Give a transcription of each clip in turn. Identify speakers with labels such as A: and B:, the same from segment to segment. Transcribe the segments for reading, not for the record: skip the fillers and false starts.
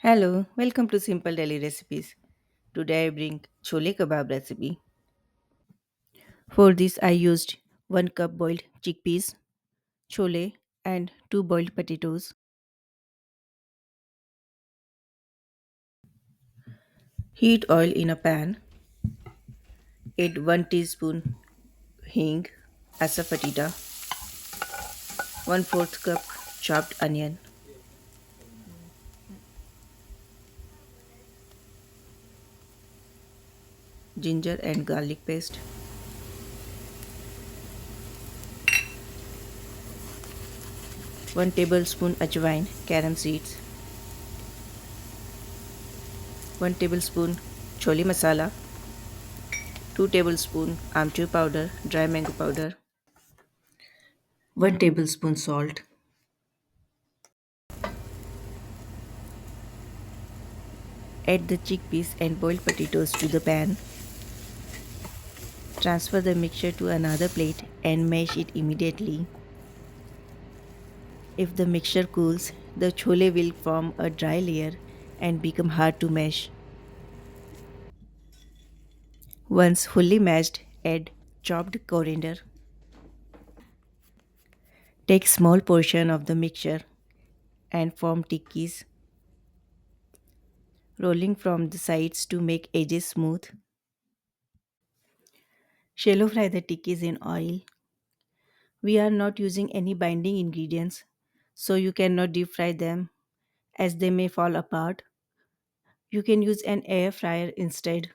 A: Hello, welcome to Simple Daily Recipes. Today I bring chole kebab recipe. For this I used 1 cup boiled chickpeas, chole and 2 boiled potatoes. Heat oil in a pan. Add 1 teaspoon hing, asafetida, 1/4 cup chopped onion, ginger and garlic paste, 1 tablespoon ajwain, carom seeds, 1 tablespoon chole masala, 2 tablespoon amchur powder, dry mango powder, 1 tablespoon salt. Add the chickpeas and boiled potatoes to the pan. Transfer the mixture to another plate and mash it immediately. If the mixture cools, the chole will form a dry layer and become hard to mash. Once fully mashed, add chopped coriander. Take small portion of the mixture and form tikkis, rolling from the sides to make edges smooth. Shallow fry the tikkis in oil. We are not using any binding ingredients, so you cannot deep fry them as they may fall apart. You can use an air fryer instead.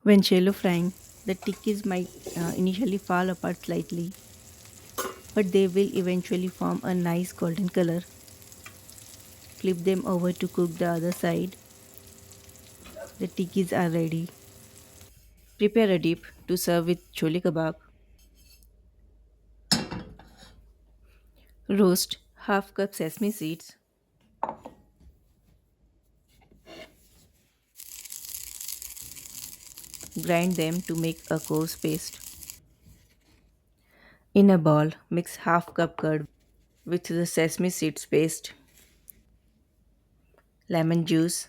A: When shallow frying, the tikkis might initially fall apart slightly, but they will eventually form a nice golden color. Flip them over to cook the other side. The tikkis are ready. Prepare a dip to serve with chole kebab. Roast half cup sesame seeds. Grind them to make a coarse paste. In a bowl, mix half cup curd with the sesame seeds paste, lemon juice,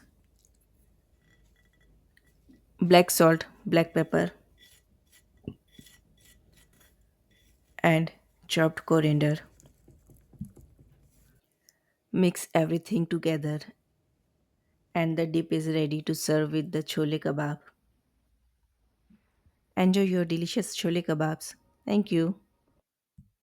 A: black salt, black pepper, and chopped coriander. Mix everything together and the dip is ready to serve with the chole kebab. Enjoy your delicious chole kebabs. Thank you.